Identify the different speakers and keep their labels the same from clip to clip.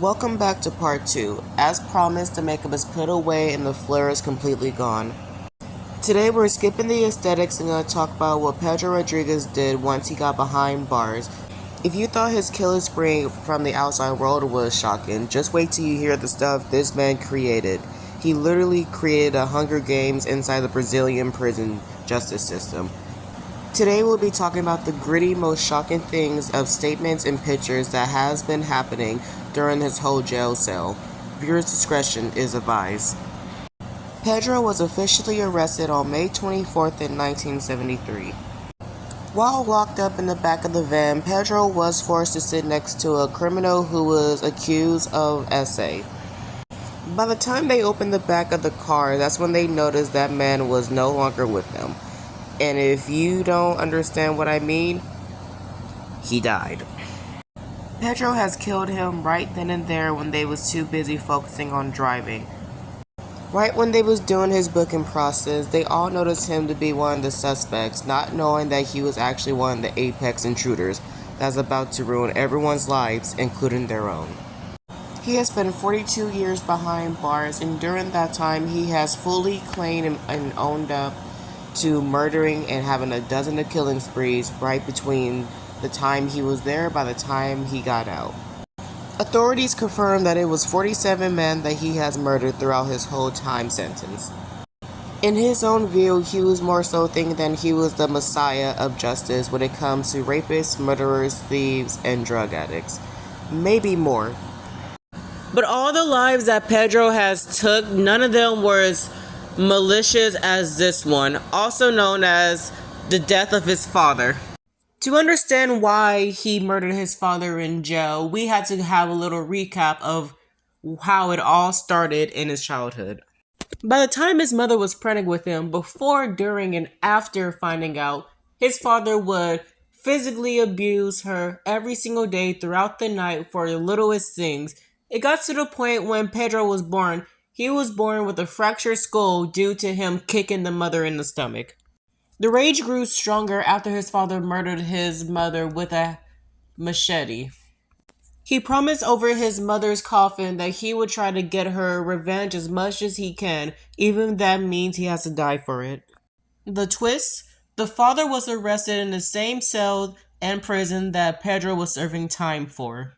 Speaker 1: Welcome back to part 2. As promised, the makeup is put away and the flare is completely gone. Today we're skipping the aesthetics and going to talk about what Pedro Rodriguez did once he got behind bars. If you thought his killer spree from the outside world was shocking, just wait till you hear the stuff this man created. He literally created a Hunger Games inside the Brazilian prison justice system. Today we'll be talking about the gritty, most shocking things of statements and pictures that has been happening during his whole jail cell. Viewer's discretion is advised. Pedro was officially arrested on May 24th in 1973. While locked up in the back of the van, Pedro was forced to sit next to a criminal who was accused of SA. By the time they opened the back of the car, that's when they noticed that man was no longer with them. And if you don't understand what I mean, he died. Pedro has killed him right then and there when they was too busy focusing on driving. Right when they was doing his booking process, they all noticed him to be one of the suspects, not knowing that he was actually one of the apex intruders that's about to ruin everyone's lives, including their own. He has spent 42 years behind bars, and during that time he has fully claimed and owned up to murdering and having a dozen of killing sprees right between the time he was there by the time he got out. Authorities confirmed that it was 47 men that he has murdered throughout his whole time sentence. In his own view, he was more so thinking that he was the messiah of justice when it comes to rapists, murderers, thieves, and drug addicts. Maybe more. But all the lives that Pedro has took, none of them were as malicious as this one, also known as the death of his father. To understand why he murdered his father in jail, we had to have a little recap of how it all started in his childhood. By the time his mother was pregnant with him, before, during, and after finding out, his father would physically abuse her every single day throughout the night for the littlest things. It got to the point when Pedro was born, he was born with a fractured skull due to him kicking the mother in the stomach. The rage grew stronger after his father murdered his mother with a machete. He promised over his mother's coffin that he would try to get her revenge as much as he can, even if that means he has to die for it. The twist? The father was arrested in the same cell and prison that Pedro was serving time for.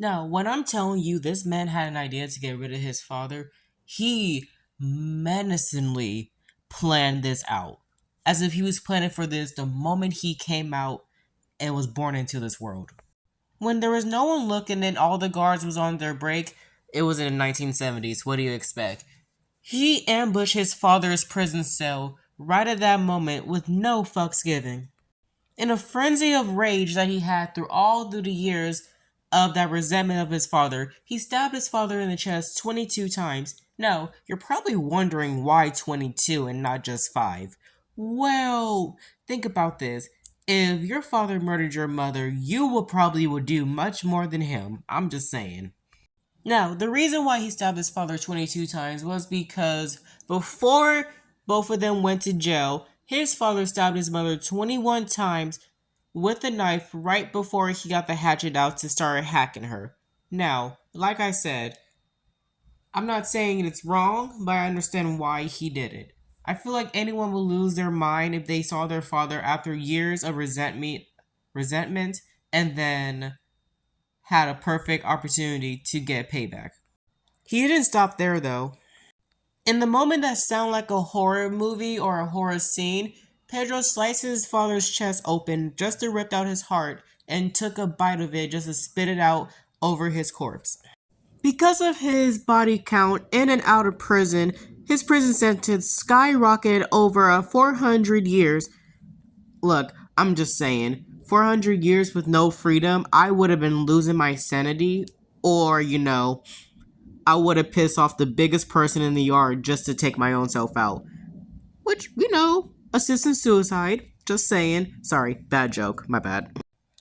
Speaker 1: Now, when I'm telling you this man had an idea to get rid of his father, he menacingly planned this out. As if he was planning for this the moment he came out and was born into this world. When there was no one looking and all the guards was on their break, it was in the 1970s, what do you expect? He ambushed his father's prison cell right at that moment with no fucks given. In a frenzy of rage that he had through the years of that resentment of his father, he stabbed his father in the chest 22 times. Now, you're probably wondering why 22 and not just 5. Well, think about this. If your father murdered your mother, you would do much more than him. I'm just saying. Now, the reason why he stabbed his father 22 times was because before both of them went to jail, his father stabbed his mother 21 times with a knife right before he got the hatchet out to start hacking her. Now, like I said, I'm not saying it's wrong, but I understand why he did it. I feel like anyone would lose their mind if they saw their father after years of resentment and then had a perfect opportunity to get payback. He didn't stop there though. In the moment that sounded like a horror movie or a horror scene, Pedro sliced his father's chest open just to rip out his heart and took a bite of it just to spit it out over his corpse. Because of his body count in and out of prison, his prison sentence skyrocketed over 400 years. Look, I'm just saying, 400 years with no freedom, I would have been losing my sanity, or, I would have pissed off the biggest person in the yard just to take my own self out. Which, assisted suicide. Just saying. Sorry, bad joke. My bad.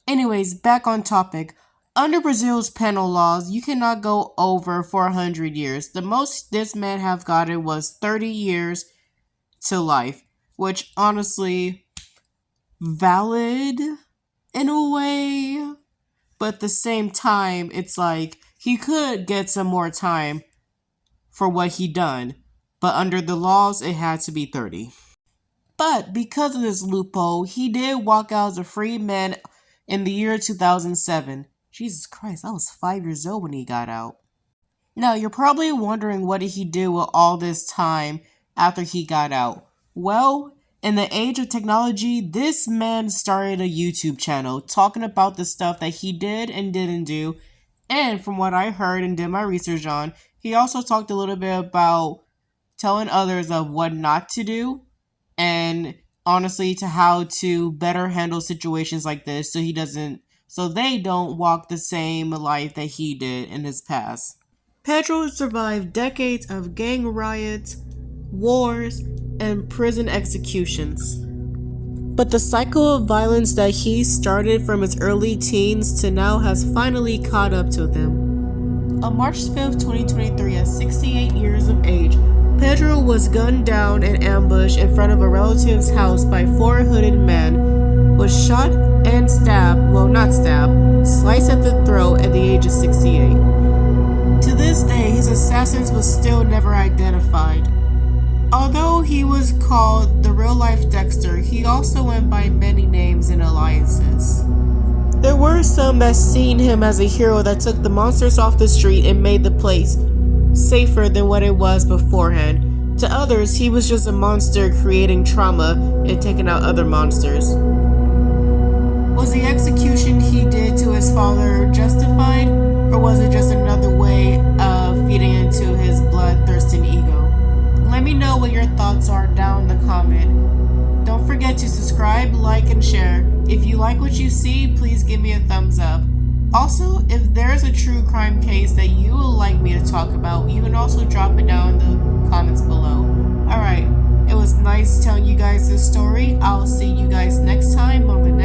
Speaker 1: Anyways, back on topic. Under Brazil's penal laws, you cannot go over 400 years. The most this man have gotten was 30 years to life, which honestly, valid in a way, but at the same time, it's like he could get some more time for what he done, but under the laws, it had to be 30. But because of this loophole, he did walk out as a free man in the year 2007. Jesus Christ, I was 5 years old when he got out. Now, you're probably wondering what did he do with all this time after he got out? Well, in the age of technology, this man started a YouTube channel talking about the stuff that he did and didn't do. And from what I heard and did my research on, he also talked a little bit about telling others of what not to do and honestly to how to better handle situations like this so they don't walk the same life that he did in his past. Pedro survived decades of gang riots, wars, and prison executions. But the cycle of violence that he started from his early teens to now has finally caught up to him. On March 5th, 2023, at 68 years of age, Pedro was gunned down and ambushed in front of a relative's house by 4 hooded men, was shot and sliced at the throat at the age of 68. To this day, his assassins was still never identified. Although he was called the real-life Dexter, he also went by many names and aliases. There were some that seen him as a hero that took the monsters off the street and made the place safer than what it was beforehand. To others, he was just a monster creating trauma and taking out other monsters. Was the execution he did to his father justified, or was it just another way of feeding into his bloodthirsty ego? Let me know what your thoughts are down in the comment. Don't forget to subscribe, like, and share. If you like what you see, please give me a thumbs up. Also, if there's a true crime case that you would like me to talk about, you can also drop it down in the comments below. Alright, it was nice telling you guys this story. I'll see you guys next time on the next